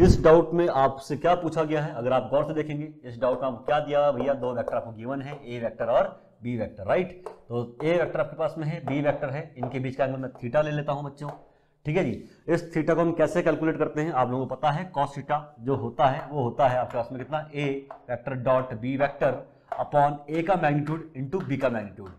इस डाउट में आपसे क्या पूछा गया है, अगर आप गौर से देखेंगे इस डाउट में आपको क्या दिया हुआ भैया, दो वेक्टर आपको गिवन है, ए वेक्टर और बी वेक्टर, राइट। तो ए वेक्टर आपके पास में है, बी वेक्टर है, इनके बीच का एंगल मैं थीटा ले लेता हूं बच्चों, ठीक है जी। इस थीटा को हम कैसे कैलकुलेट करते हैं, आप लोगों को पता है, कॉस थीटा जो होता है वो होता है आपके पास में कितना, A vector dot B vector upon A का मैग्नीट्यूड इंटू बी का मैग्नीट्यूड।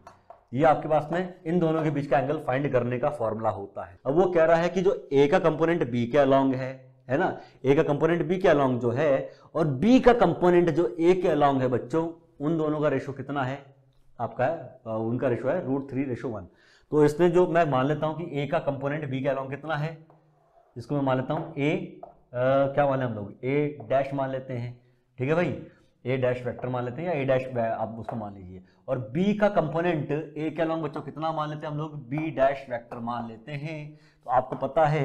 ये आपके पास में इन दोनों के बीच का एंगल फाइंड करने का फॉर्मूला होता है। अब वो कह रहा है कि जो ए का कंपोनेंट बी के अलोंग है ना, ए का कंपोनेंट बी के अलोंग जो है और बी का कंपोनेंट जो ए के अलोंग है बच्चों, उन दोनों का रेशो कितना है आपका, उनका रेशो है √3:1। तो इसने जो मैं मान लेता हूं कि ए का कंपोनेंट बी के अलोंग कितना है, इसको मैं मान लेता हूं ए क्या मान लें हम लोग, ए डैश मान लेते हैं, ठीक है भाई, ए डैश वेक्टर मान लेते हैं या ए डैश आप उसको मान लीजिए। और बी का कंपोनेंट ए के अलोंग बच्चों कितना मान लेते हैं हम लोग, बी डैश वेक्टर मान लेते हैं। तो आपको पता है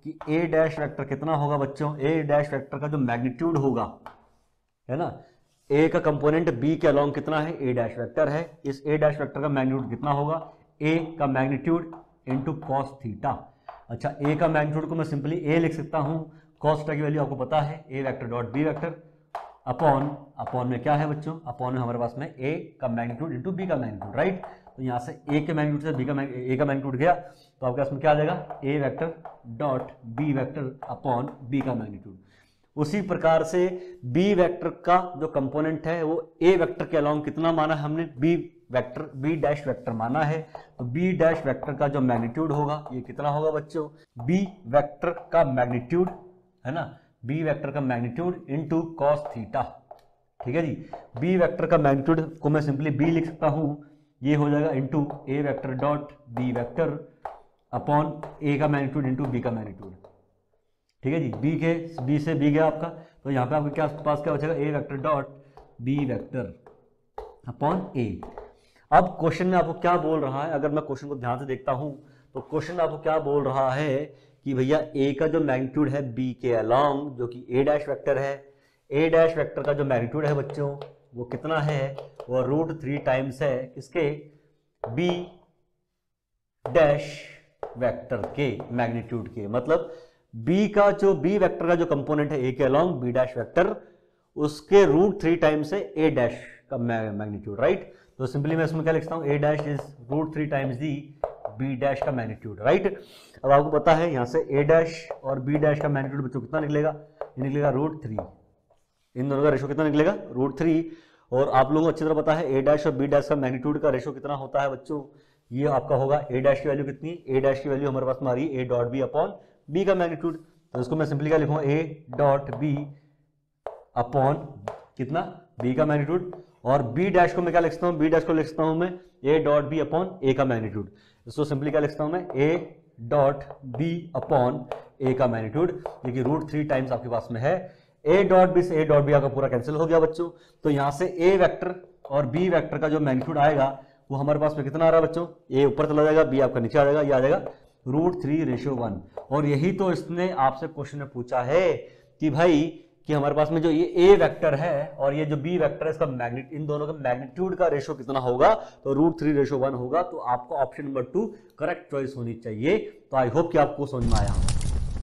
कि ए डैश वेक्टर कितना होगा बच्चों, ए डैश वेक्टर का जो मैग्नीट्यूड होगा है ना, ए का कंपोनेंट बी के अलोंग कितना है, ए डैश वेक्टर है, इस ए डैश वेक्टर का मैग्नीट्यूड कितना होगा, ए का मैग्नीट्यूड इंटू कॉस थीटा। अच्छा, ए का मैग्नीट्यूड को मैं सिंपली ए लिख सकता हूं, कॉस थीटा की वैल्यू आपको पता है, A vector dot B vector upon में क्या है बच्चों, अपॉन में हमारे पास में ए का मैग्नीट्यूड इंटू बी का मैग्नीट्यूड, राइट। तो यहाँ से ए के मैग्नीट्यूड से बी का ए का मैग्नीट्यूड गया, तो आपके पास में क्या आ जाएगा, A vector dot B vector upon B का मैग्नीट्यूड। उसी प्रकार से बी वेक्टर का जो कंपोनेंट है वो ए वेक्टर के अलोंग कितना माना है हमने, बी डैश वेक्टर माना है। तो बी डैश वेक्टर का जो मैग्नीट्यूड होगा ये कितना होगा बच्चों, बी वेक्टर का मैग्नीट्यूड है ना, बी वेक्टर का मैग्नीट्यूड इनटू कॉस थीटा, ठीक है जी। बी वेक्टर का मैग्नीट्यूड को मैं सिंपली बी लिख सकता हूं, ये हो जाएगा into A vector dot B vector upon A का मैग्नीट्यूड इनटू बी का मैग्नीट्यूड, ठीक है जी। बी से बी गया आपका, तो यहाँ पे आपके पास क्या बचेगा, A vector dot B vector upon A. अब क्वेश्चन में आपको क्या बोल रहा है, अगर मैं क्वेश्चन को ध्यान से देखता हूं तो क्वेश्चन में आपको क्या बोल रहा है कि भैया ए का जो मैग्नीट्यूड है बी के अलोंग जो कि ए डैश वेक्टर है, ए डैश वेक्टर का जो मैग्नीट्यूड है बच्चों वो कितना है, वो √3 टाइम्स है किसके, बी डैश वेक्टर के मैग्नीट्यूड के। मतलब बी वेक्टर का जो कंपोनेंट है ए के अलोंग बी डैश वेक्टर, उसके √3 टाइम्स है ए डैश का मैग्नीट्यूड, राइट। तो सिंपली मैं इसमें क्या लिखता हूं, A dash is √3 times the B dash का मैग्नीट्यूड, राइट। अब आपको पता है यहां से ए डैश और बी डैश का मैग्नीट्यूड बच्चों कितना निकलेगा, ये निकलेगा √3, इन दोनों का रेशो कितना निकलेगा, √3। और आप लोगों को अच्छी तरह पता है ए डैश और बी डैश का मैग्नीट्यूड का रेशो कितना होता है बच्चों, ये आपका होगा ए डैश की वैल्यू कितनी, ए डैश की वैल्यू हमारे पास में आ रही है A dot B upon B का मैग्नीट्यूड। तो इसको मैं सिंपली क्या लिखूंगा, ए डॉट बी अपॉन कितना, बी का मैग्नीट्यूड। और बी डैश को मैं क्या लिखता हूं, बी डैश को लिखता हूं मैं ए डॉट बी अपॉन ए का मैग्नीट्यूड। इसको सिंपली क्या लिखता हूं मैं, ए डॉट बी अपॉन ए का मैग्नीट्यूड, ये कि √3 टाइम्स आपके पास में है। ए डॉट बी से ए डॉट बी आपका पूरा कैंसिल हो गया बच्चों। तो यहां से ए वेक्टर और बी वेक्टर का जो मैग्नीट्यूड आएगा वो हमारे पास में कितना आ रहा है बच्चों, ए ऊपर चला जाएगा, बी आपका नीचे आ जाएगा, ये आ जाएगा √3:1। और यही तो इसने आपसे क्वेश्चन में पूछा है कि भाई कि हमारे पास में जो ये ए वेक्टर है और ये जो बी वेक्टर है, इसका मैग्नीट्यूड, इन दोनों का मैग्नीट्यूड का रेशो कितना होगा, तो √3:1 होगा। तो आपको ऑप्शन नंबर 2 करेक्ट चॉइस होनी चाहिए। तो आई होप कि आपको समझ में आया।